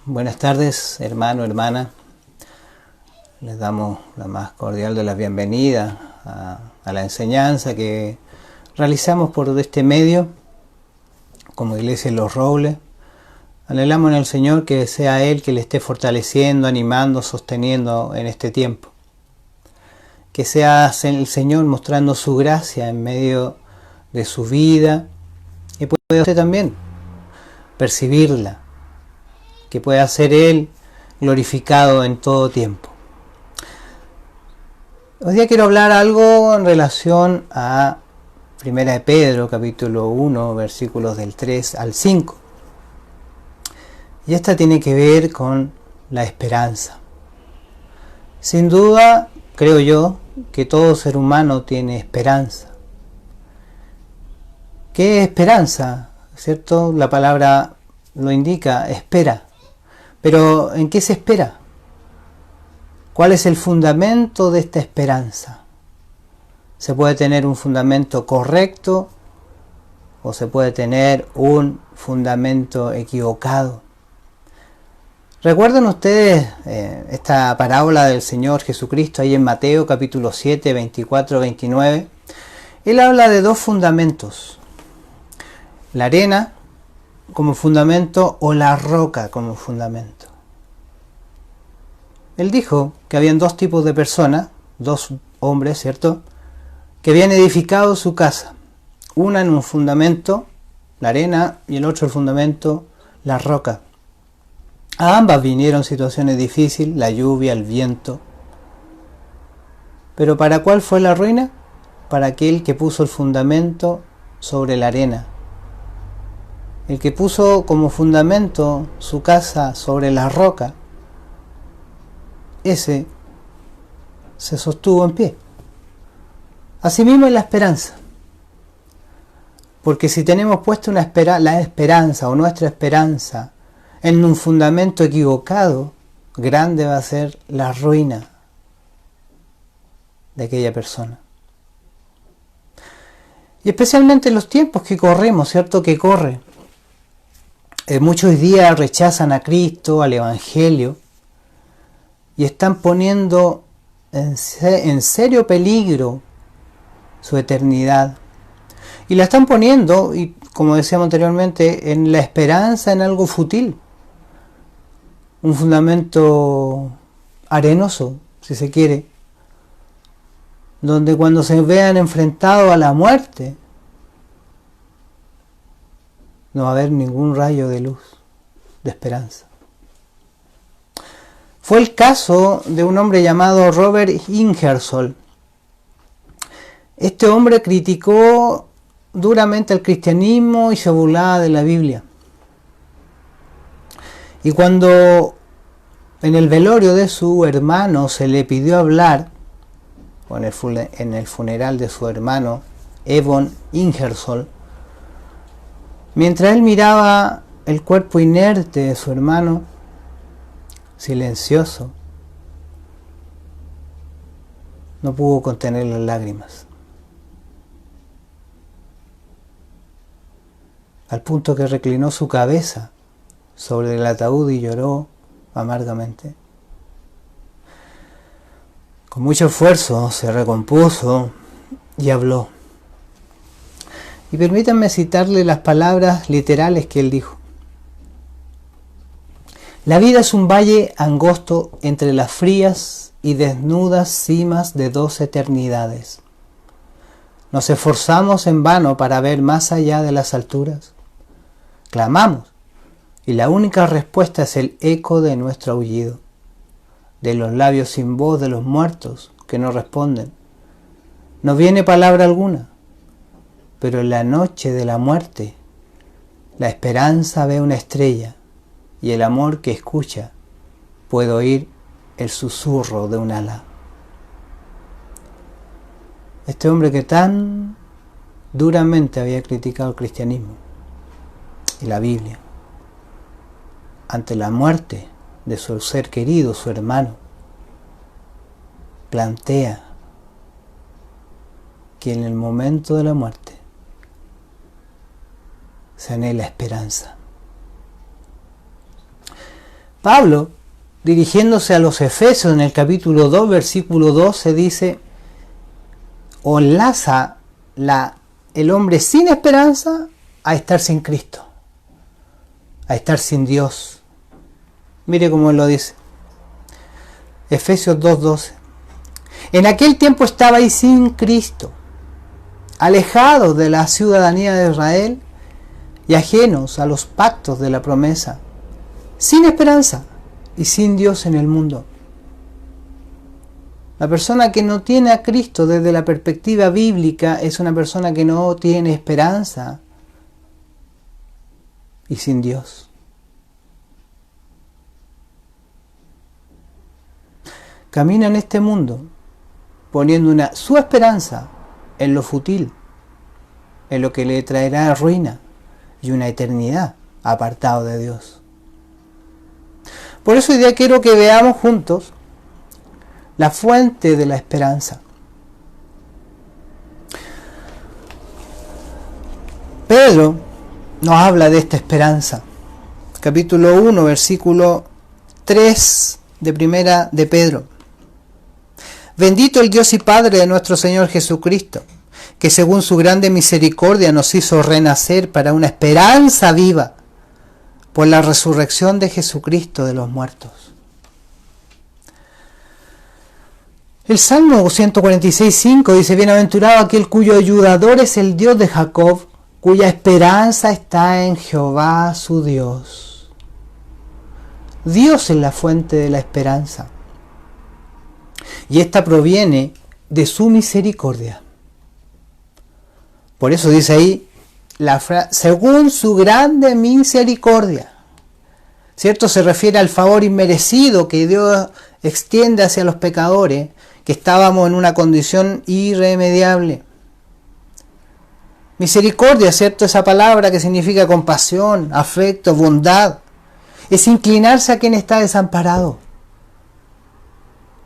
Buenas tardes, hermano, hermana. Les damos la más cordial de las bienvenidas a la enseñanza que realizamos por este medio, como Iglesia Los Robles. Anhelamos en el Señor que sea Él que le esté fortaleciendo, animando, sosteniendo en este tiempo. Que sea el Señor mostrando su gracia en medio de su vida y pueda usted también percibirla. Que pueda ser Él glorificado en todo tiempo. Hoy día quiero hablar algo en relación a 1 de Pedro, capítulo 1, versículos del 3 al 5. Y esta tiene que ver con la esperanza. Sin duda, creo yo, que todo ser humano tiene esperanza. ¿Qué es esperanza? ¿Cierto? La palabra lo indica, espera. Pero ¿en qué se espera? ¿Cuál es el fundamento de esta esperanza? Se puede tener un fundamento correcto o se puede tener un fundamento equivocado. ¿Recuerdan ustedes esta parábola del Señor Jesucristo ahí en Mateo capítulo 7, 24, 29? Él habla de dos fundamentos. La arena como fundamento o la roca como fundamento. Él dijo que habían dos tipos de personas, dos hombres, ¿cierto?, que habían edificado su casa. Una en un fundamento, la arena, y el otro el fundamento, la roca. A ambas vinieron situaciones difíciles, la lluvia, el viento. Pero ¿para cuál fue la ruina? Para aquel que puso el fundamento sobre la arena. El que puso como fundamento su casa sobre la roca, ese se sostuvo en pie. Asimismo es la esperanza. Porque si tenemos puesto la esperanza o nuestra esperanza en un fundamento equivocado, grande va a ser la ruina de aquella persona. Y especialmente en los tiempos que corremos, ¿cierto? Que corre. Muchos hoy día rechazan a Cristo, al Evangelio, y están poniendo en serio peligro su eternidad. Y la están poniendo, y como decíamos anteriormente, en la esperanza en algo fútil. Un fundamento arenoso, si se quiere, donde cuando se vean enfrentados a la muerte, no va a haber ningún rayo de luz, de esperanza. Fue el caso de un hombre llamado Robert Ingersoll. Este hombre criticó duramente el cristianismo y se burlaba de la Biblia. Y cuando en el velorio de su hermano se le pidió hablar, o en el funeral de su hermano Evan Ingersoll, mientras él miraba el cuerpo inerte de su hermano, silencioso, no pudo contener las lágrimas. Al punto que reclinó su cabeza sobre el ataúd y lloró amargamente. Con mucho esfuerzo se recompuso y habló. Y permítanme citarle las palabras literales que él dijo. La vida es un valle angosto entre las frías y desnudas cimas de dos eternidades. Nos esforzamos en vano para ver más allá de las alturas. Clamamos, y la única respuesta es el eco de nuestro aullido, de los labios sin voz de los muertos que no responden. No viene palabra alguna, pero en la noche de la muerte, la esperanza ve una estrella, y el amor que escucha puede oír el susurro de un ala. Este hombre que tan duramente había criticado el cristianismo y la Biblia, ante la muerte de su ser querido, su hermano, plantea que en el momento de la muerte se anhela esperanza. Pablo, dirigiéndose a los Efesios en el capítulo 2, versículo 12, dice, o enlaza el hombre sin esperanza a estar sin Cristo, a estar sin Dios. Mire cómo lo dice. Efesios 2:12. En aquel tiempo estabais sin Cristo, alejados de la ciudadanía de Israel y ajenos a los pactos de la promesa, sin esperanza y sin Dios en el mundo. La persona que no tiene a Cristo desde la perspectiva bíblica es una persona que no tiene esperanza y sin Dios. Camina en este mundo poniendo su esperanza en lo fútil, en lo que le traerá ruina y una eternidad apartado de Dios. Por eso hoy día quiero que veamos juntos la fuente de la esperanza. Pedro nos habla de esta esperanza. Capítulo 1, versículo 3 de primera de Pedro. Bendito el Dios y Padre de nuestro Señor Jesucristo, que según su grande misericordia nos hizo renacer para una esperanza viva por la resurrección de Jesucristo de los muertos. El Salmo 146:5 dice, bienaventurado aquel cuyo ayudador es el Dios de Jacob, cuya esperanza está en Jehová su Dios. Dios es la fuente de la esperanza. Y esta proviene de su misericordia. Por eso dice ahí, según su grande misericordia. ¿Cierto? Se refiere al favor inmerecido que Dios extiende hacia los pecadores, que estábamos en una condición irremediable. Misericordia, ¿cierto? Esa palabra que significa compasión, afecto, bondad. Es inclinarse a quien está desamparado.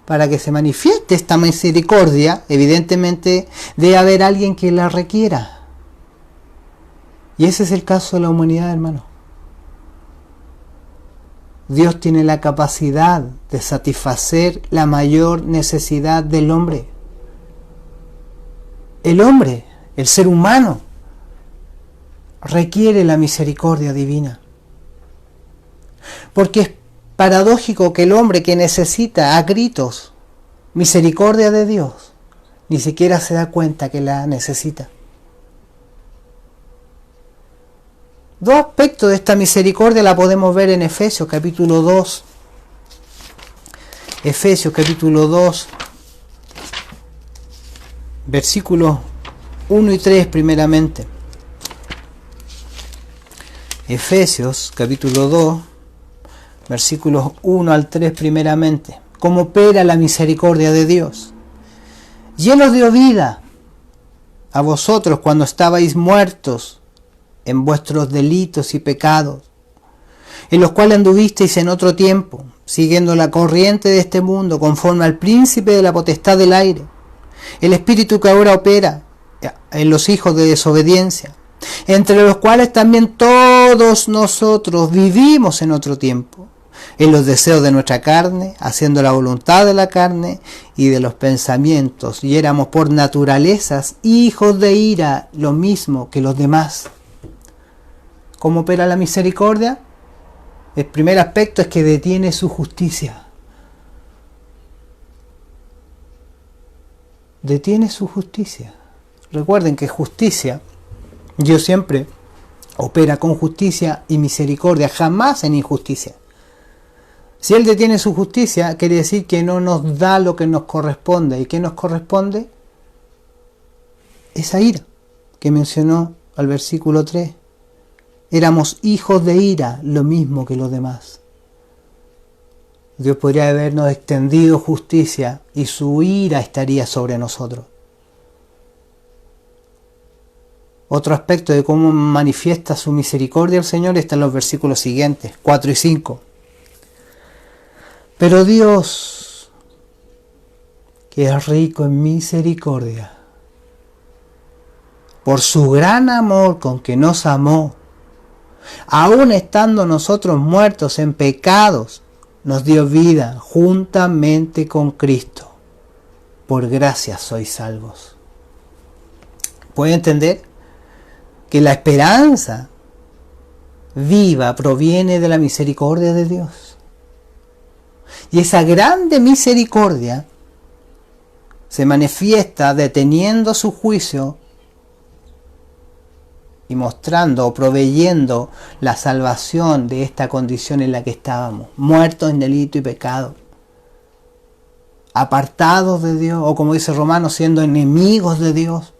Para que se manifieste esta misericordia, evidentemente debe haber alguien que la requiera. Y ese es el caso de la humanidad, hermano. Dios tiene la capacidad de satisfacer la mayor necesidad del hombre. El hombre, el ser humano, requiere la misericordia divina. Porque es paradójico que el hombre que necesita a gritos misericordia de Dios, ni siquiera se da cuenta que la necesita. Dos aspectos de esta misericordia la podemos ver en Efesios capítulo 2. Efesios capítulo 2, versículos 1 y 3 primeramente. Efesios capítulo 2, versículos 1 al 3 primeramente. ¿Cómo opera la misericordia de Dios? Y Él os dio vida a vosotros cuando estabais muertos en vuestros delitos y pecados, en los cuales anduvisteis en otro tiempo, siguiendo la corriente de este mundo, conforme al príncipe de la potestad del aire, el espíritu que ahora opera en los hijos de desobediencia, entre los cuales también todos nosotros vivimos en otro tiempo, en los deseos de nuestra carne, haciendo la voluntad de la carne y de los pensamientos, y éramos por naturalezas hijos de ira, lo mismo que los demás. ¿Cómo opera la misericordia? El primer aspecto es que detiene su justicia. Detiene su justicia. Recuerden que justicia, Dios siempre opera con justicia y misericordia, jamás en injusticia. Si Él detiene su justicia, quiere decir que no nos da lo que nos corresponde. ¿Y qué nos corresponde? Esa ira que mencionó al versículo 3. Éramos hijos de ira, lo mismo que los demás. Dios podría habernos extendido justicia y su ira estaría sobre nosotros. Otro aspecto de cómo manifiesta su misericordia el Señor está en los versículos siguientes, 4 y 5. Pero Dios, que es rico en misericordia, por su gran amor con que nos amó, aun estando nosotros muertos en pecados, nos dio vida juntamente con Cristo. Por gracia sois salvos. ¿Puede entender? Que la esperanza viva proviene de la misericordia de Dios. Y esa grande misericordia se manifiesta deteniendo su juicio y mostrando o proveyendo la salvación de esta condición en la que estábamos, muertos en delito y pecado, apartados de Dios, o como dice Romanos, siendo enemigos de Dios.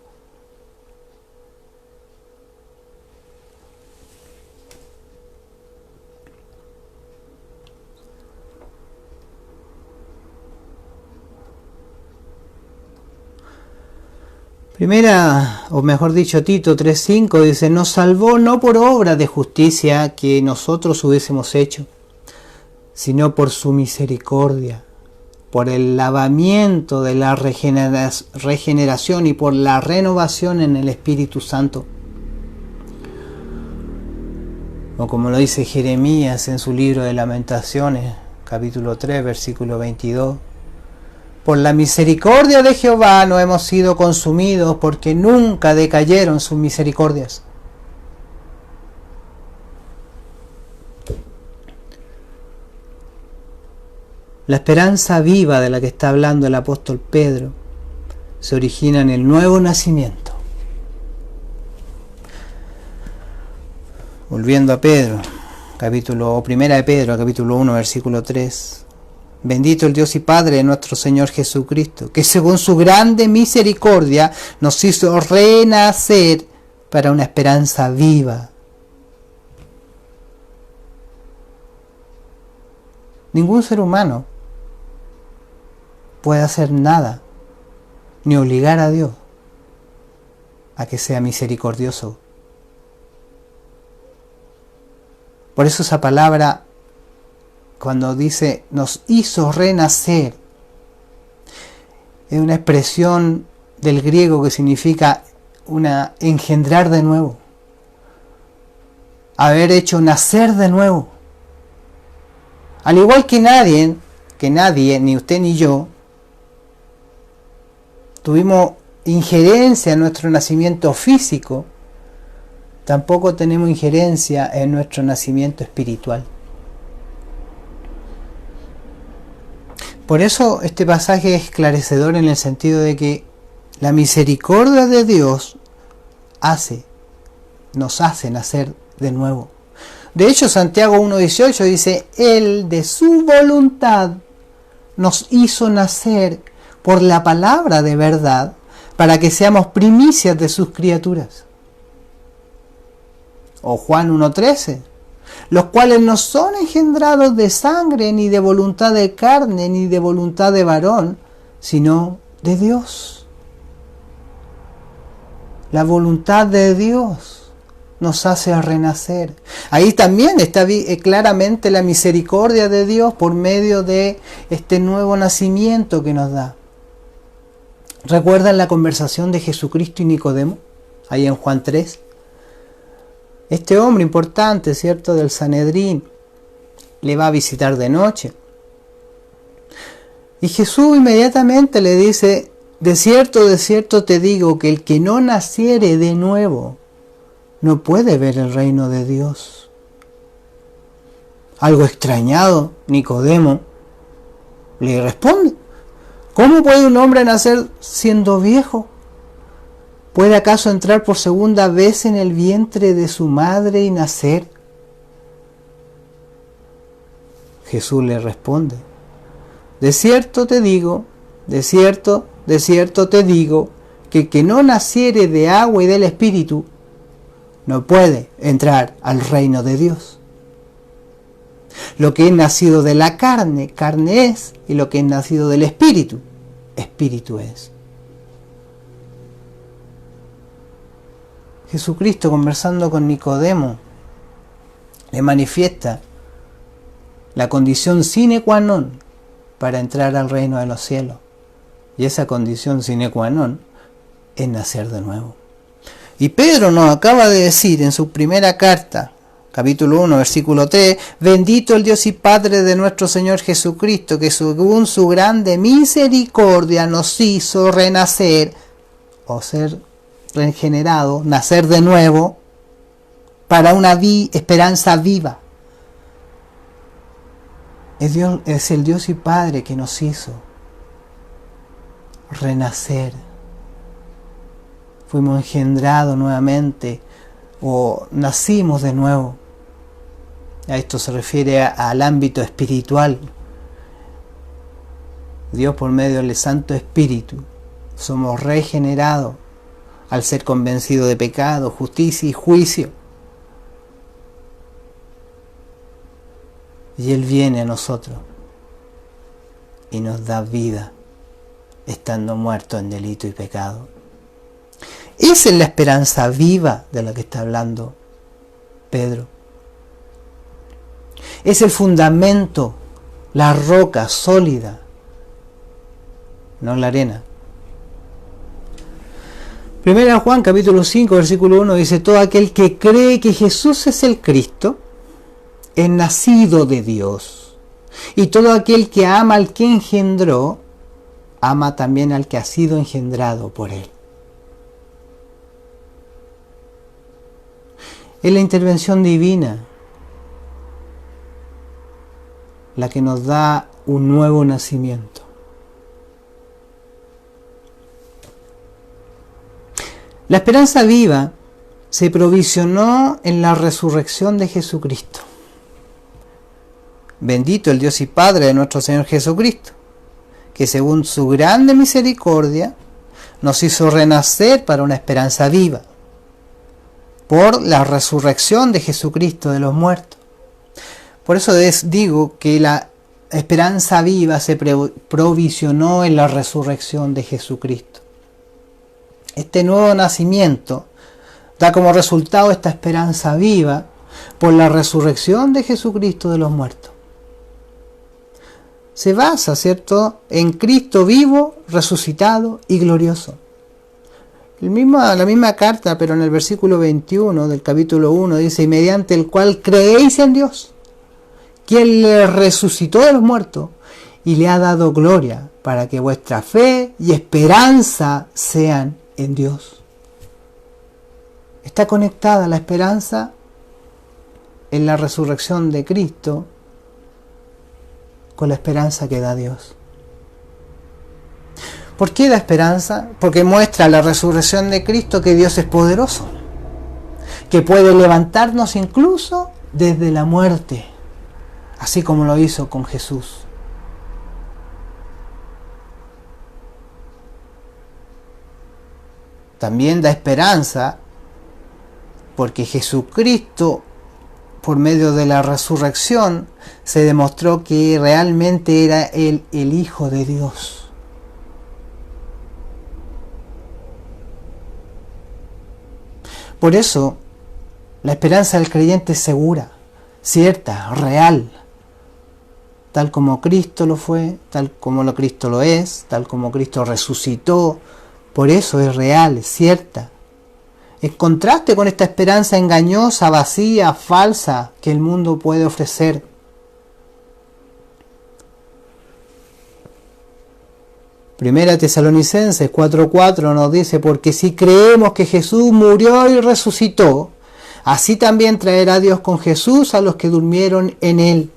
Primera, o mejor dicho, Tito 3:5 dice, nos salvó no por obra de justicia que nosotros hubiésemos hecho, sino por su misericordia, por el lavamiento de la regeneración y por la renovación en el Espíritu Santo. O como lo dice Jeremías en su libro de Lamentaciones, capítulo 3, versículo 22. Por la misericordia de Jehová no hemos sido consumidos, porque nunca decayeron sus misericordias. La esperanza viva de la que está hablando el apóstol Pedro se origina en el nuevo nacimiento. Volviendo a Pedro, primera de Pedro, capítulo 1, versículo 3. Bendito el Dios y Padre de nuestro Señor Jesucristo, que según su grande misericordia nos hizo renacer para una esperanza viva. Ningún ser humano puede hacer nada, ni obligar a Dios a que sea misericordioso. Por eso esa palabra, cuando dice nos hizo renacer, es una expresión del griego que significa engendrar de nuevo, haber hecho nacer de nuevo. Al igual que nadie, ni usted ni yo, tuvimos injerencia en nuestro nacimiento físico, tampoco tenemos injerencia en nuestro nacimiento espiritual. Por eso este pasaje es esclarecedor en el sentido de que la misericordia de Dios nos hace nacer de nuevo. De hecho, Santiago 1:18 dice, Él de su voluntad nos hizo nacer por la palabra de verdad, para que seamos primicias de sus criaturas. O Juan 1:13, los cuales no son engendrados de sangre, ni de voluntad de carne, ni de voluntad de varón, sino de Dios. La voluntad de Dios nos hace renacer. Ahí también está claramente la misericordia de Dios por medio de este nuevo nacimiento que nos da. ¿Recuerdan la conversación de Jesucristo y Nicodemo? Ahí en Juan 3. Este hombre importante, ¿cierto?, del Sanedrín, le va a visitar de noche. Y Jesús inmediatamente le dice, de cierto te digo que el que no naciere de nuevo no puede ver el reino de Dios. Algo extrañado, Nicodemo le responde, ¿cómo puede un hombre nacer siendo viejo? ¿Puede acaso entrar por segunda vez en el vientre de su madre y nacer? Jesús le responde, de cierto te digo, de cierto te digo, que el que no naciere de agua y del Espíritu no puede entrar al reino de Dios. Lo que es nacido de la carne, carne es, y lo que es nacido del Espíritu, Espíritu es. Jesucristo, conversando con Nicodemo, le manifiesta la condición sine qua non para entrar al reino de los cielos. Y esa condición sine qua non es nacer de nuevo. Y Pedro nos acaba de decir en su primera carta, capítulo 1, versículo 3, bendito el Dios y Padre de nuestro Señor Jesucristo, que según su grande misericordia nos hizo renacer, o ser regenerado, nacer de nuevo, para una esperanza viva. Es el Dios y Padre que nos hizo renacer. Fuimos engendrados nuevamente, o nacimos de nuevo. A esto se refiere al ámbito espiritual. Dios, por medio del Santo Espíritu, somos regenerados al ser convencidos de pecado, justicia y juicio. Y Él viene a nosotros y nos da vida, estando muertos en delito y pecado. Esa es la esperanza viva de la que está hablando Pedro. Es el fundamento, la roca sólida, no la arena. Primera Juan capítulo 5 versículo 1 dice: todo aquel que cree que Jesús es el Cristo es nacido de Dios, y todo aquel que ama al que engendró ama también al que ha sido engendrado por él. Es la intervención divina la que nos da un nuevo nacimiento. La esperanza viva se provisionó en la resurrección de Jesucristo. Bendito el Dios y Padre de nuestro Señor Jesucristo, que según su grande misericordia nos hizo renacer para una esperanza viva, por la resurrección de Jesucristo de los muertos. Por eso digo que la esperanza viva se provisionó en la resurrección de Jesucristo. Este nuevo nacimiento da como resultado esta esperanza viva por la resurrección de Jesucristo de los muertos. Se basa, ¿cierto?, en Cristo vivo, resucitado y glorioso. La misma carta, pero en el versículo 21 del capítulo 1 dice: y mediante el cual creéis en Dios, quien le resucitó de los muertos y le ha dado gloria, para que vuestra fe y esperanza sean en Dios. Está conectada la esperanza en la resurrección de Cristo con la esperanza que da Dios. ¿Por qué da esperanza? Porque muestra la resurrección de Cristo que Dios es poderoso, que puede levantarnos incluso desde la muerte, así como lo hizo con Jesús. También da esperanza porque Jesucristo, por medio de la resurrección, se demostró que realmente era el Hijo de Dios. Por eso, la esperanza del creyente es segura, cierta, real, tal como Cristo lo fue, tal como Cristo lo es, tal como Cristo resucitó. Por eso es real, es cierta. En contraste con esta esperanza engañosa, vacía, falsa que el mundo puede ofrecer. Primera Tesalonicenses 4:4 nos dice: porque si creemos que Jesús murió y resucitó, así también traerá Dios con Jesús a los que durmieron en él.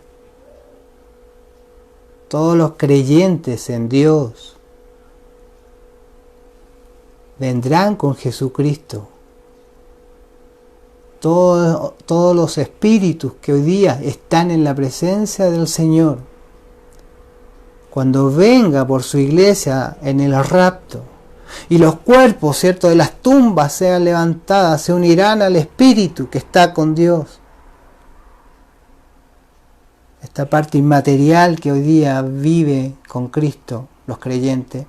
Todos los creyentes en Dios vendrán con Jesucristo. Todos los espíritus que hoy día están en la presencia del Señor, cuando venga por su iglesia en el rapto, y los cuerpos, ¿cierto?, de las tumbas sean levantadas, se unirán al espíritu que está con Dios. Esta parte inmaterial que hoy día vive con Cristo, los creyentes,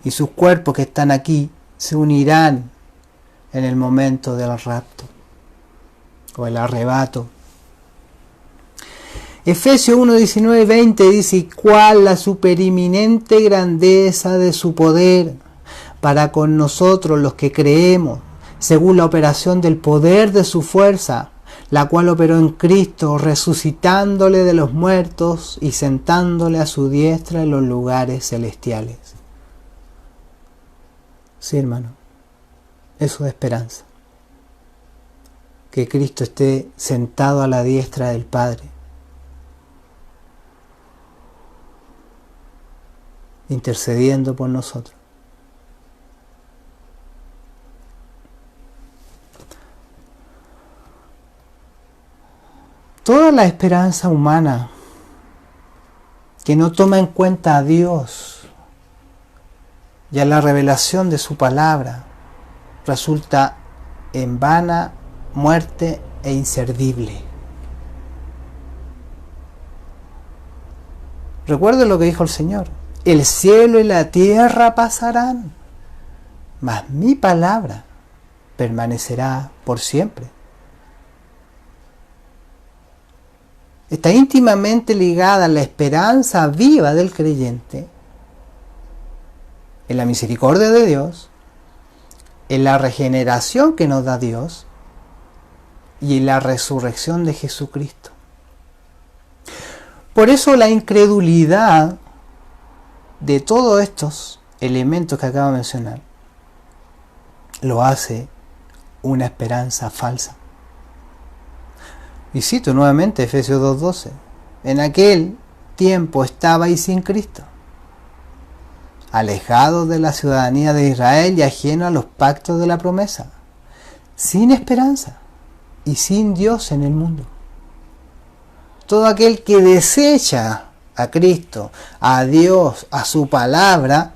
y sus cuerpos que están aquí, se unirán en el momento del rapto o el arrebato. Efesios 1, 19 y 20 dice: y cuál la supereminente grandeza de su poder para con nosotros los que creemos, según la operación del poder de su fuerza, la cual operó en Cristo, resucitándole de los muertos y sentándole a su diestra en los lugares celestiales. Sí, hermano, eso es esperanza. Que Cristo esté sentado a la diestra del Padre, intercediendo por nosotros. Toda la esperanza humana que no toma en cuenta a Dios y a la revelación de su palabra resulta en vana, muerte e inservible. Recuerden lo que dijo el Señor: el cielo y la tierra pasarán, mas mi palabra permanecerá por siempre. Está íntimamente ligada a la esperanza viva del creyente en la misericordia de Dios, en la regeneración que nos da Dios y en la resurrección de Jesucristo. Por eso la incredulidad de todos estos elementos que acabo de mencionar lo hace una esperanza falsa. Y cito nuevamente Efesios 2:12. En aquel tiempo estabais sin Cristo, alejados de la ciudadanía de Israel y ajenos a los pactos de la promesa, sin esperanza y sin Dios en el mundo. Todo aquel que desecha a Cristo, a Dios, a su palabra,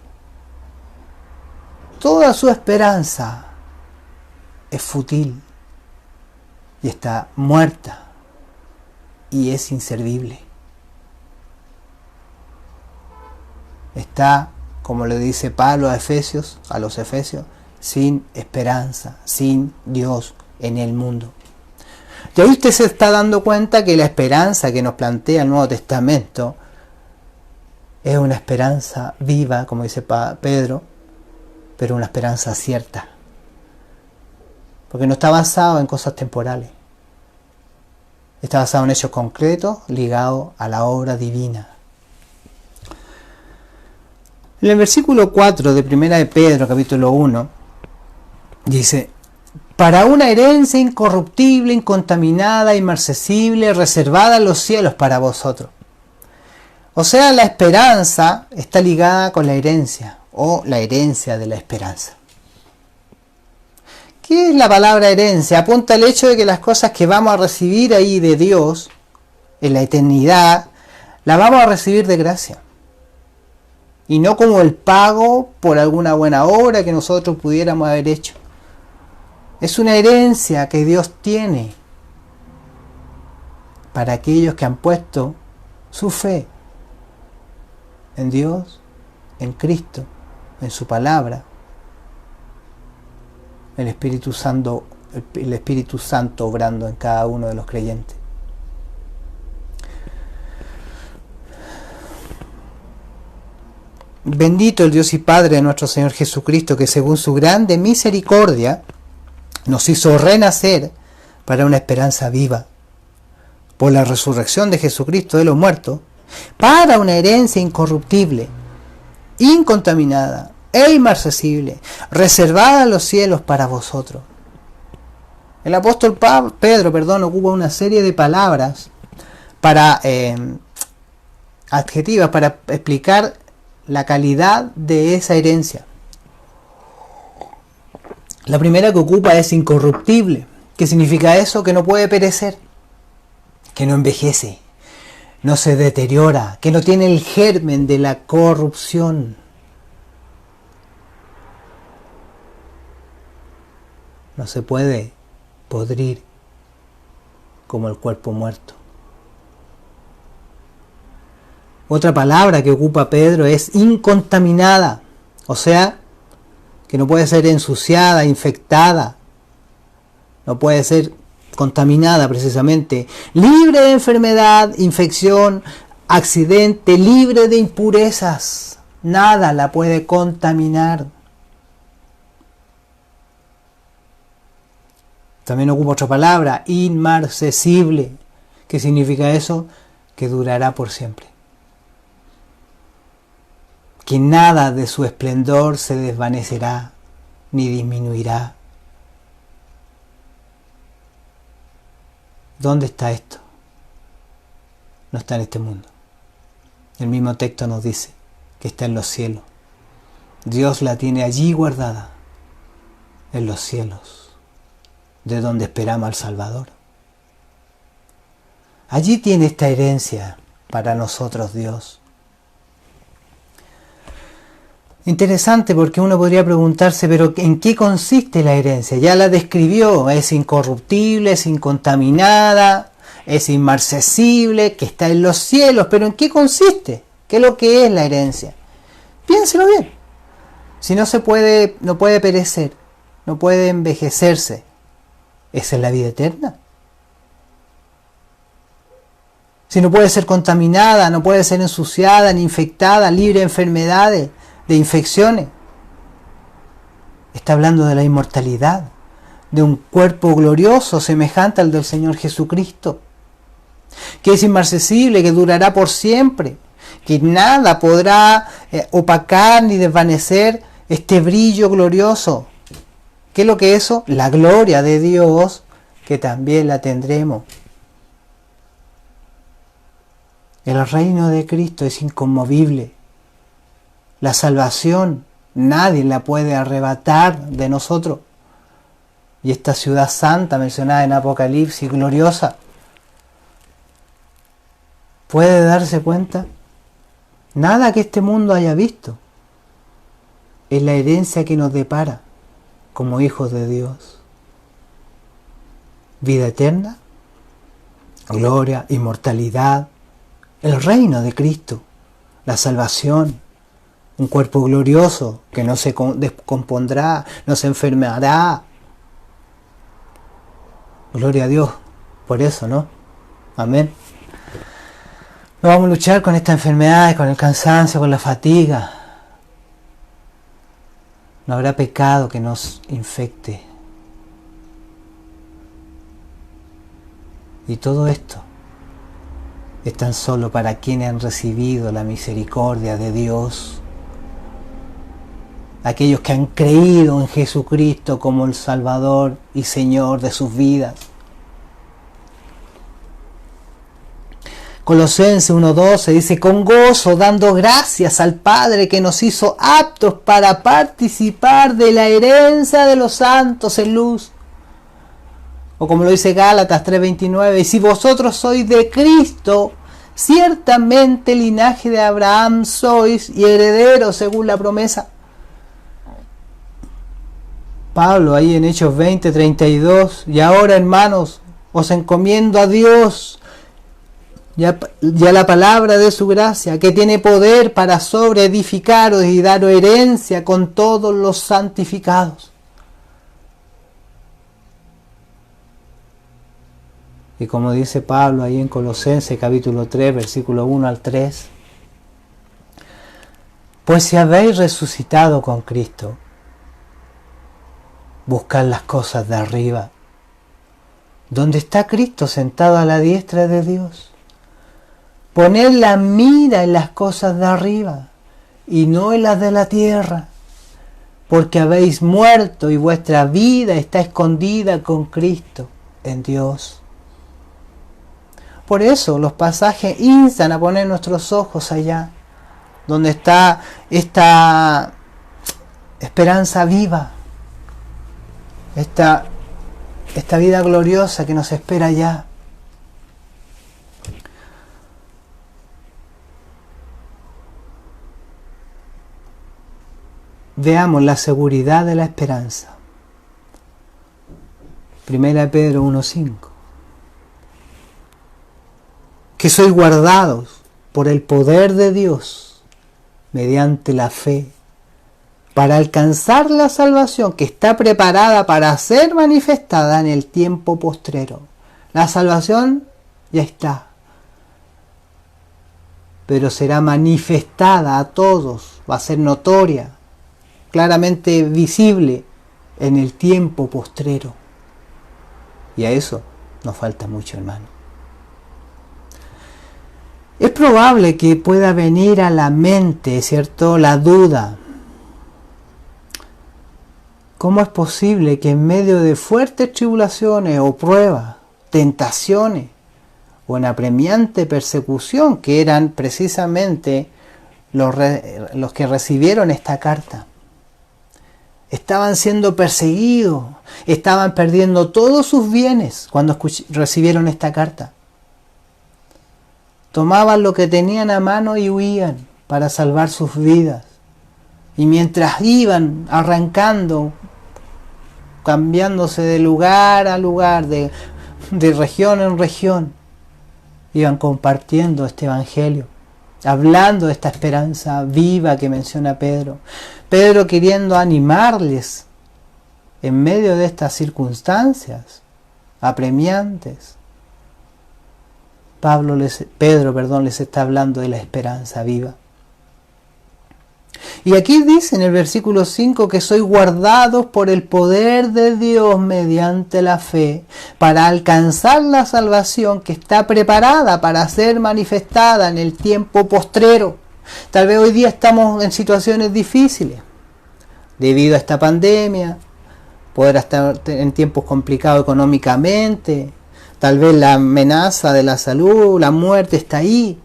toda su esperanza es fútil y está muerta y es inservible. Está, como le dice Pablo a los Efesios, sin esperanza, sin Dios en el mundo. Y ahí usted se está dando cuenta que la esperanza que nos plantea el Nuevo Testamento es una esperanza viva, como dice Pedro, pero una esperanza cierta. Porque no está basado en cosas temporales. Está basado en hechos concretos ligados a la obra divina. En el versículo 4 de 1 de Pedro, capítulo 1, dice: para una herencia incorruptible, incontaminada, inmarcesible, reservada en los cielos para vosotros. O sea, la esperanza está ligada con la herencia, o la herencia de la esperanza. ¿Qué es la palabra herencia? Apunta al hecho de que las cosas que vamos a recibir ahí de Dios, en la eternidad, las vamos a recibir de gracia. Y no como el pago por alguna buena obra que nosotros pudiéramos haber hecho. Es una herencia que Dios tiene para aquellos que han puesto su fe en Dios, en Cristo, en su palabra. El Espíritu Santo obrando en cada uno de los creyentes. Bendito el Dios y Padre de nuestro Señor Jesucristo, que según su grande misericordia nos hizo renacer para una esperanza viva, por la resurrección de Jesucristo de los muertos, para una herencia incorruptible, incontaminada e inmarcesible, reservada en los cielos para vosotros. El apóstol Pedro ocupa una serie de palabras para adjetivas para explicar la calidad de esa herencia. La primera que ocupa es incorruptible. ¿Qué significa eso? Que no puede perecer, que no envejece, no se deteriora, que no tiene el germen de la corrupción. No se puede podrir como el cuerpo muerto. Otra palabra que ocupa Pedro es incontaminada, o sea, que no puede ser ensuciada, infectada, no puede ser contaminada precisamente, libre de enfermedad, infección, accidente, libre de impurezas, nada la puede contaminar. También ocupa otra palabra, inmarcesible. ¿Qué significa eso? Que durará por siempre. Que nada de su esplendor se desvanecerá ni disminuirá. ¿Dónde está esto? No está en este mundo. El mismo texto nos dice que está en los cielos. Dios la tiene allí guardada, en los cielos, de donde esperamos al Salvador. Allí tiene esta herencia para nosotros Dios. Interesante, porque uno podría preguntarse, pero ¿en qué consiste la herencia? Ya la describió, es incorruptible, es incontaminada, es inmarcesible, que está en los cielos, pero ¿en qué consiste? ¿Qué es lo que es la herencia? Piénselo bien. Si no puede perecer, no puede envejecerse, ¿esa es la vida eterna? Si no puede ser contaminada, no puede ser ensuciada ni infectada, libre de enfermedades, de infecciones. Está hablando de la inmortalidad, de un cuerpo glorioso semejante al del Señor Jesucristo, que es inmarcesible, que durará por siempre, que nada podrá opacar ni desvanecer este brillo glorioso. ¿Qué es lo que es eso? La gloria de Dios, que también la tendremos. El reino de Cristo es inconmovible. La salvación nadie la puede arrebatar de nosotros. Y esta ciudad santa mencionada en Apocalipsis, gloriosa, ¿puede darse cuenta? Nada que este mundo haya visto es la herencia que nos depara como hijos de Dios. Vida eterna, gloria, inmortalidad, el reino de Cristo, la salvación, un cuerpo glorioso que no se descompondrá, no se enfermará. Gloria a Dios por eso, ¿no? Amén. No vamos a luchar con estas enfermedades, con el cansancio, con la fatiga. No habrá pecado que nos infecte. Y todo esto es tan solo para quienes han recibido la misericordia de Dios. Aquellos que han creído en Jesucristo como el Salvador y Señor de sus vidas. Colosenses 1:12 dice: con gozo, dando gracias al Padre que nos hizo aptos para participar de la herencia de los santos en luz. O como lo dice Gálatas 3:29, y si vosotros sois de Cristo, ciertamente linaje de Abraham sois y herederos según la promesa. Pablo ahí en Hechos 20:32, y ahora, hermanos, os encomiendo a Dios, ya la palabra de su gracia, que tiene poder para sobreedificaros y daros herencia con todos los santificados. Y como dice Pablo ahí en Colosenses capítulo 3, versículo 1 al 3, pues si habéis resucitado con Cristo, buscad las cosas de arriba, donde está Cristo sentado a la diestra de Dios. Poned la mira en las cosas de arriba y no en las de la tierra, porque habéis muerto y vuestra vida está escondida con Cristo en Dios. Por eso los pasajes instan a poner nuestros ojos allá, donde está esta esperanza viva, esta vida gloriosa que nos espera allá. Veamos la seguridad de la esperanza. 1 Pedro 1:5. Que sois guardados por el poder de Dios mediante la fe para alcanzar la salvación que está preparada para ser manifestada en el tiempo postrero. La salvación ya está, pero será manifestada a todos, va a ser notoria, claramente visible en el tiempo postrero. Y a eso nos falta mucho, hermano. Es probable que pueda venir a la mente, ¿cierto?, la duda. ¿Cómo es posible que en medio de fuertes tribulaciones o pruebas, tentaciones o en apremiante persecución, que eran precisamente los que recibieron esta carta, estaban siendo perseguidos, estaban perdiendo todos sus bienes cuando recibieron esta carta? Tomaban lo que tenían a mano y huían para salvar sus vidas. Y mientras iban arrancando, cambiándose de lugar a lugar, de región en región, iban compartiendo este evangelio, hablando de esta esperanza viva que menciona Pedro. Pedro queriendo animarles en medio de estas circunstancias apremiantes. Pedro les está hablando de la esperanza viva. Y aquí dice en el versículo 5 que sois guardados por el poder de Dios mediante la fe para alcanzar la salvación que está preparada para ser manifestada en el tiempo postrero. Tal vez hoy día estamos en situaciones difíciles debido a esta pandemia, poder estar en tiempos complicados económicamente. Tal vez la amenaza de la salud, la muerte está ahí.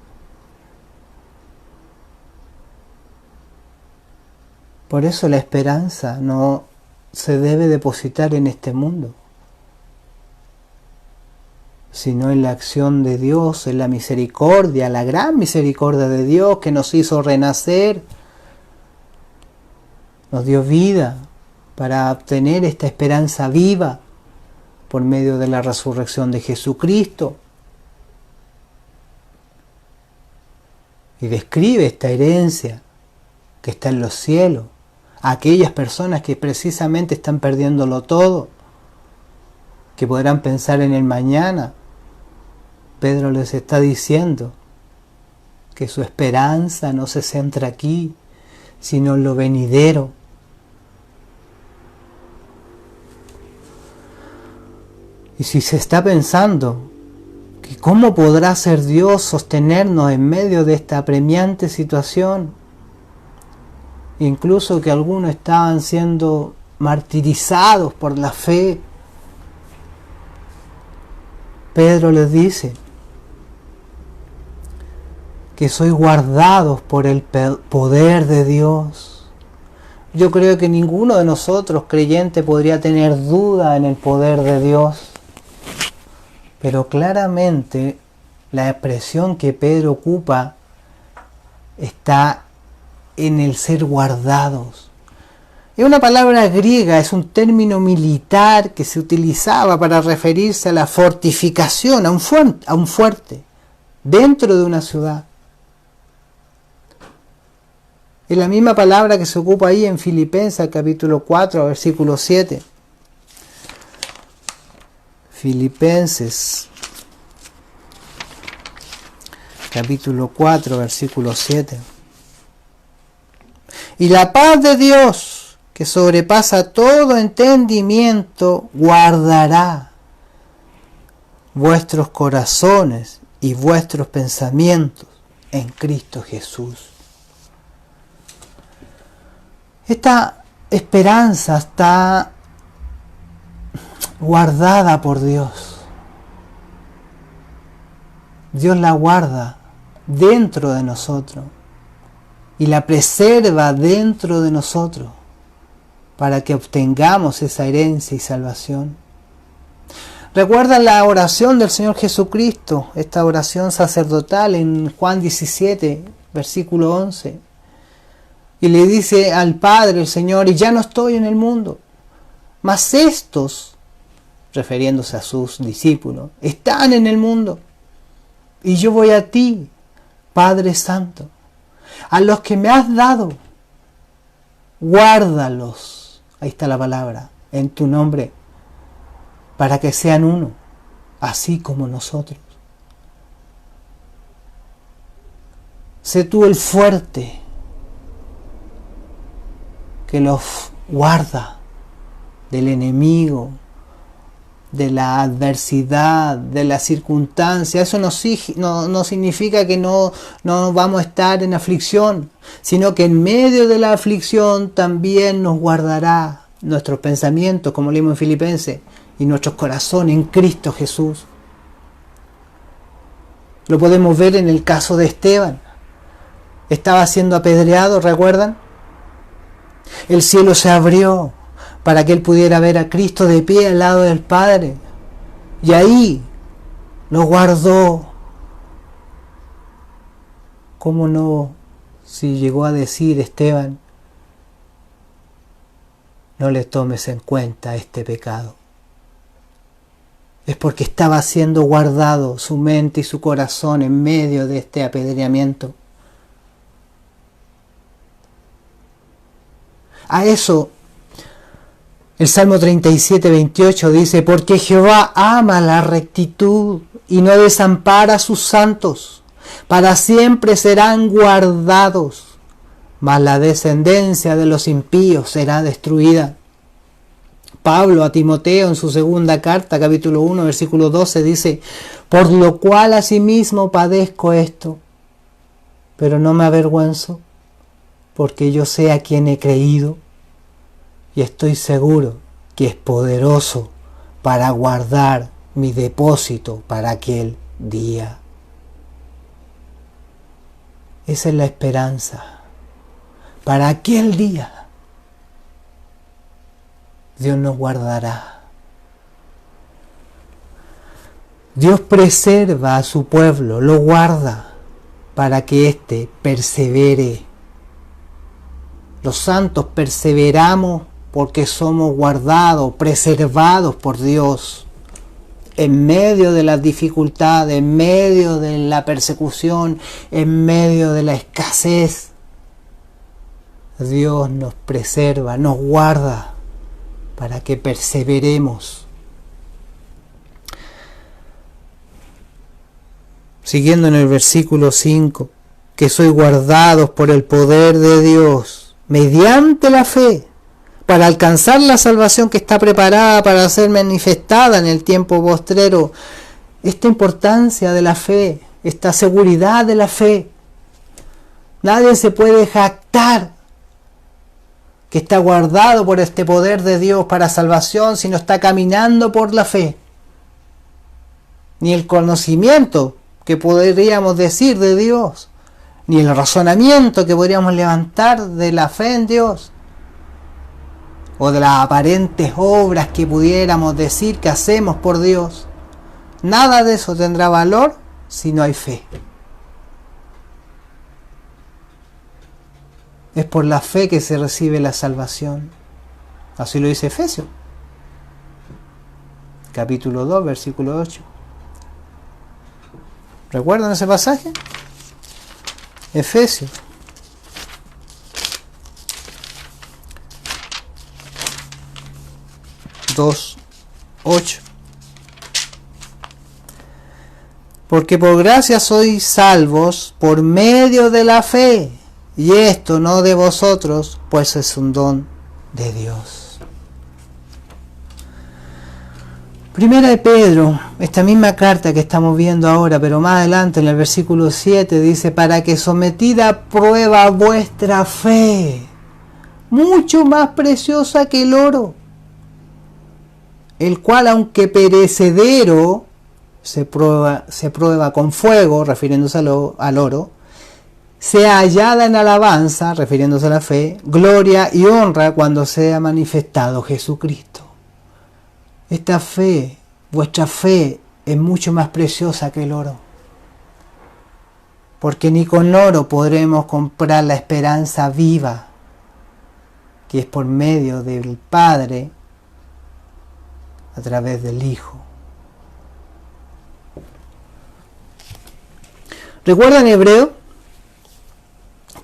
Por eso la esperanza no se debe depositar en este mundo, sino en la acción de Dios, en la misericordia, la gran misericordia de Dios que nos hizo renacer, nos dio vida para obtener esta esperanza viva por medio de la resurrección de Jesucristo. Y describe esta herencia que está en los cielos, a aquellas personas que precisamente están perdiéndolo todo, que podrán pensar en el mañana. Pedro les está diciendo que su esperanza no se centra aquí, sino en lo venidero. Y si se está pensando que cómo podrá ser Dios sostenernos en medio de esta apremiante situación, incluso que algunos estaban siendo martirizados por la fe, Pedro les dice que sois guardados por el poder de Dios. Yo creo que ninguno de nosotros creyente podría tener duda en el poder de Dios. Pero claramente la expresión que Pedro ocupa está en el ser guardados. Es una palabra griega, es un término militar que se utilizaba para referirse a la fortificación, a un fuerte, dentro de una ciudad. Es la misma palabra que se ocupa ahí en Filipenses capítulo 4, versículo 7. Filipenses capítulo 4, versículo 7. Y la paz de Dios, que sobrepasa todo entendimiento, guardará vuestros corazones y vuestros pensamientos en Cristo Jesús. Esta esperanza está guardada por Dios. Dios la guarda dentro de nosotros y la preserva dentro de nosotros para que obtengamos esa herencia y salvación. Recuerda la oración del Señor Jesucristo, esta oración sacerdotal en Juan 17, versículo 11. Y le dice al Padre el Señor: y ya no estoy en el mundo, mas estos, refiriéndose a sus discípulos, están en el mundo. Y yo voy a ti, Padre Santo, a los que me has dado, guárdalos, ahí está la palabra, en tu nombre, para que sean uno, así como nosotros. Sé tú el fuerte que los guarda del enemigo, de la adversidad, de la circunstancia. Eso no significa que no vamos a estar en aflicción, sino que en medio de la aflicción también nos guardará nuestros pensamientos, como leímos en Filipenses, y nuestros corazones en Cristo Jesús. Lo podemos ver en el caso de Esteban. Estaba siendo apedreado, ¿recuerdan? El cielo se abrió para que él pudiera ver a Cristo de pie al lado del Padre. Y ahí lo guardó. ¿Cómo no? Si llegó a decir Esteban, no le tomes en cuenta este pecado. Es porque estaba siendo guardado su mente y su corazón en medio de este apedreamiento. A eso, el Salmo 37, 28 dice, porque Jehová ama la rectitud y no desampara a sus santos, para siempre serán guardados, mas la descendencia de los impíos será destruida. Pablo a Timoteo en su segunda carta, capítulo 1, versículo 12, dice, por lo cual asimismo padezco esto, pero no me avergüenzo, porque yo sé a quien he creído, y estoy seguro que es poderoso para guardar mi depósito para aquel día. Esa es la esperanza. Para aquel día Dios nos guardará. Dios preserva a su pueblo, lo guarda para que éste persevere. Los santos perseveramos porque somos guardados, preservados por Dios. En medio de las dificultades, en medio de la persecución, en medio de la escasez, Dios nos preserva, nos guarda para que perseveremos. Siguiendo en el versículo 5, que soy guardados por el poder de Dios, mediante la fe, para alcanzar la salvación que está preparada para ser manifestada en el tiempo postrero. Esta importancia de la fe, esta seguridad de la fe. Nadie se puede jactar que está guardado por este poder de Dios para salvación si no está caminando por la fe. Ni el conocimiento que podríamos decir de Dios, ni el razonamiento que podríamos levantar de la fe en Dios, o de las aparentes obras que pudiéramos decir que hacemos por Dios. Nada de eso tendrá valor si no hay fe. Es por la fe que se recibe la salvación. Así lo dice Efesios, capítulo 2, versículo 8. ¿Recuerdan ese pasaje? Efesios. Dos, 8. Porque por gracia sois salvos por medio de la fe, y esto no de vosotros, pues es un don de Dios. Primera de Pedro, esta misma carta que estamos viendo ahora, pero más adelante en el versículo 7 dice, para que sometida a prueba vuestra fe, mucho más preciosa que el oro, el cual aunque perecedero se prueba con fuego, refiriéndose al oro, sea hallada en alabanza, refiriéndose a la fe, gloria y honra cuando sea manifestado Jesucristo. Esta fe, vuestra fe, es mucho más preciosa que el oro, porque ni con oro podremos comprar la esperanza viva, que es por medio del Padre, a través del Hijo. ¿Recuerdan Hebreo?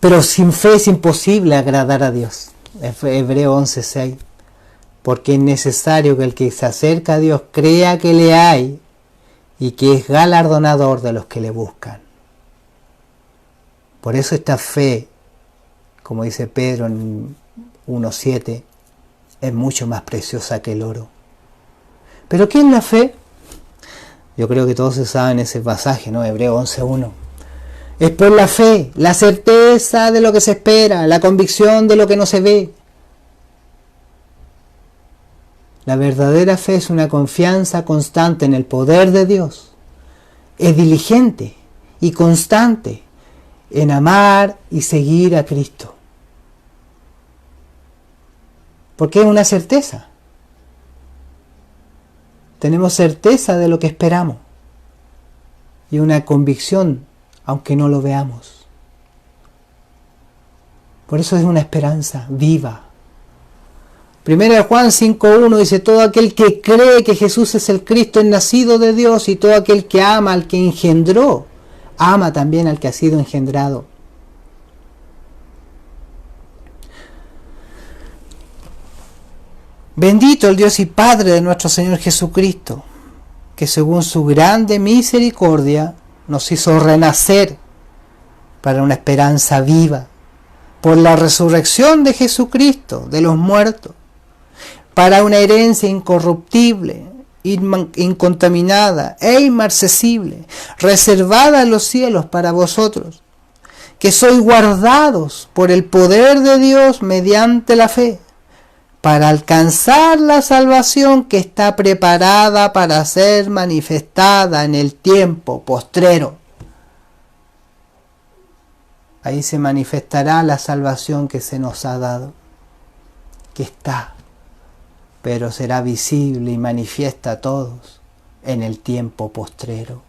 Pero sin fe es imposible agradar a Dios. Hebreo 11:6. Porque es necesario que el que se acerca a Dios crea que le hay y que es galardonador de los que le buscan. Por eso esta fe, como dice Pedro en 1:7, es mucho más preciosa que el oro. ¿Pero qué es la fe? Yo creo que todos se saben ese pasaje, ¿no? Hebreo 11:1. Es por la fe, la certeza de lo que se espera, la convicción de lo que no se ve. La verdadera fe es una confianza constante en el poder de Dios. Es diligente y constante en amar y seguir a Cristo. Porque es una certeza. Tenemos certeza de lo que esperamos y una convicción, aunque no lo veamos. Por eso es una esperanza viva. 1 Juan 5:1 dice: todo aquel que cree que Jesús es el Cristo es nacido de Dios, y todo aquel que ama al que engendró, ama también al que ha sido engendrado. Bendito el Dios y Padre de nuestro Señor Jesucristo, que según su grande misericordia nos hizo renacer para una esperanza viva, por la resurrección de Jesucristo de los muertos, para una herencia incorruptible, incontaminada e inmarcesible, reservada en los cielos para vosotros, que sois guardados por el poder de Dios mediante la fe, para alcanzar la salvación que está preparada para ser manifestada en el tiempo postrero. Ahí se manifestará la salvación que se nos ha dado, que está, pero será visible y manifiesta a todos en el tiempo postrero.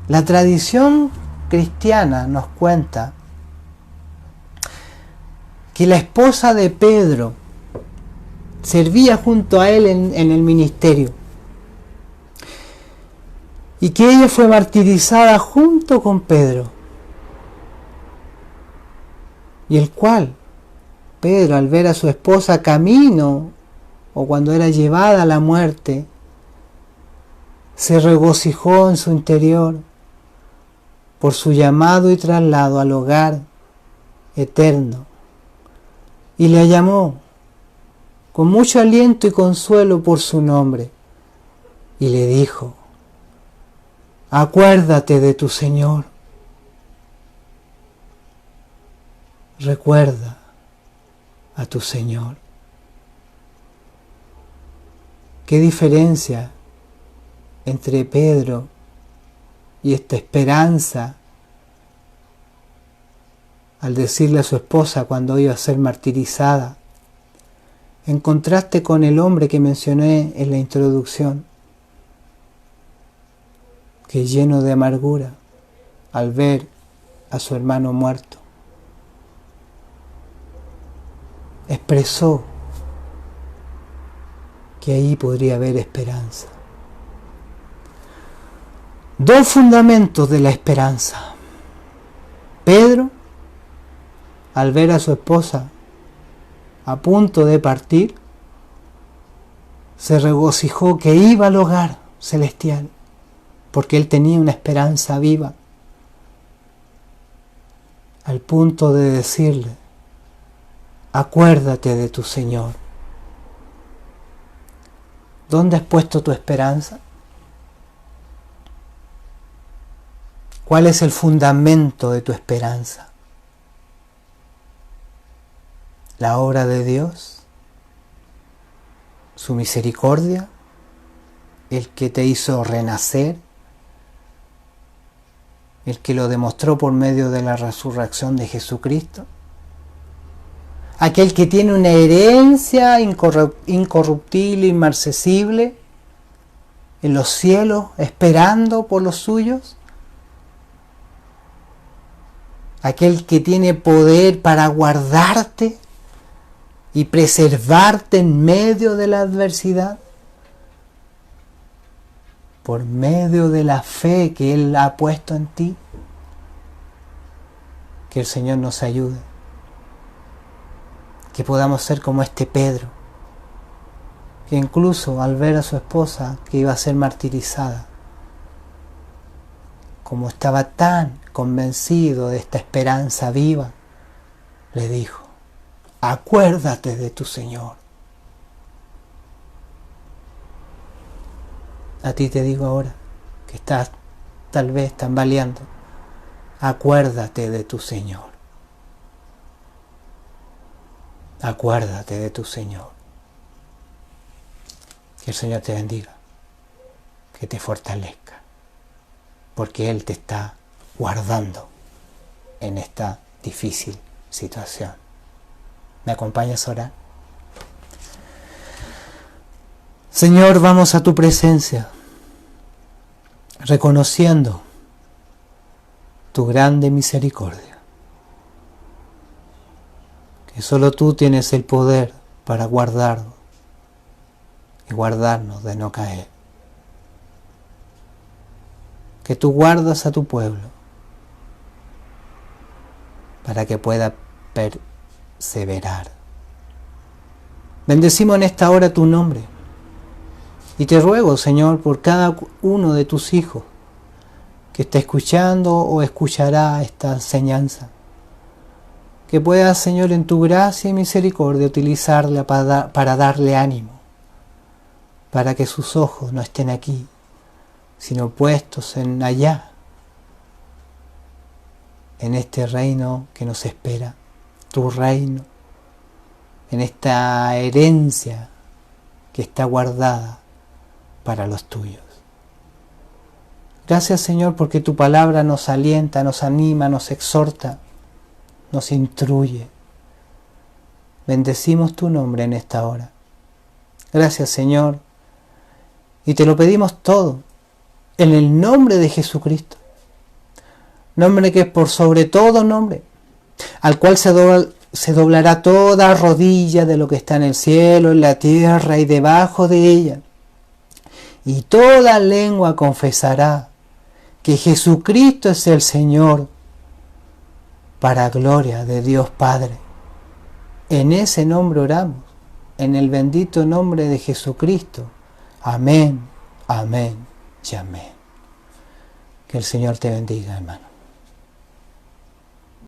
La tradición cristiana nos cuenta que la esposa de Pedro servía junto a él en el ministerio y que ella fue martirizada junto con Pedro, y el cual Pedro, al ver a su esposa camino o cuando era llevada a la muerte, se regocijó en su interior por su llamado y traslado al hogar eterno, y le llamó con mucho aliento y consuelo por su nombre, y le dijo: acuérdate de tu Señor, recuerda a tu Señor. ¿Qué diferencia entre Pedro y esta esperanza al decirle a su esposa cuando iba a ser martirizada, en contraste con el hombre que mencioné en la introducción, que lleno de amargura al ver a su hermano muerto, expresó que ahí podría haber esperanza? Dos fundamentos de la esperanza. Pedro, al ver a su esposa a punto de partir, se regocijó que iba al hogar celestial, porque él tenía una esperanza viva, al punto de decirle: acuérdate de tu Señor. ¿Dónde has puesto tu esperanza? ¿Cuál es el fundamento de tu esperanza? ¿La obra de Dios? ¿Su misericordia? ¿El que te hizo renacer? ¿El que lo demostró por medio de la resurrección de Jesucristo? ¿Aquel que tiene una herencia incorruptible, inmarcesible, en los cielos, esperando por los suyos? Aquel que tiene poder para guardarte y preservarte en medio de la adversidad, por medio de la fe que Él ha puesto en ti. Que el Señor nos ayude, que podamos ser como este Pedro, que incluso al ver a su esposa que iba a ser martirizada, como estaba tan convencido de esta esperanza viva, le dijo: Acuérdate de tu Señor. A ti te digo ahora, que estás tal vez tambaleando, acuérdate de tu Señor. Acuérdate de tu Señor. Que el Señor te bendiga, que te fortalezca, porque Él te está guardando en esta difícil situación. ¿Me acompañas a orar? Señor, vamos a tu presencia, reconociendo tu grande misericordia, que solo tú tienes el poder para guardarnos y guardarnos de no caer. Que tú guardas a tu pueblo para que pueda perseverar. Bendecimos en esta hora tu nombre y te ruego, Señor, por cada uno de tus hijos que está escuchando o escuchará esta enseñanza, que puedas, Señor, en tu gracia y misericordia utilizarla para darle ánimo, para que sus ojos no estén aquí, sino puestos en allá, en este reino que nos espera, tu reino, en esta herencia que está guardada para los tuyos. Gracias, Señor, porque tu palabra nos alienta, nos anima, nos exhorta, nos instruye. Bendecimos tu nombre en esta hora. Gracias, Señor, y te lo pedimos todo en el nombre de Jesucristo, nombre que es por sobre todo nombre, al cual se doblará toda rodilla de lo que está en el cielo, en la tierra y debajo de ella, y toda lengua confesará que Jesucristo es el Señor, para gloria de Dios Padre. En ese nombre oramos, en el bendito nombre de Jesucristo. Amén, amén y amén. Que el Señor te bendiga, hermano.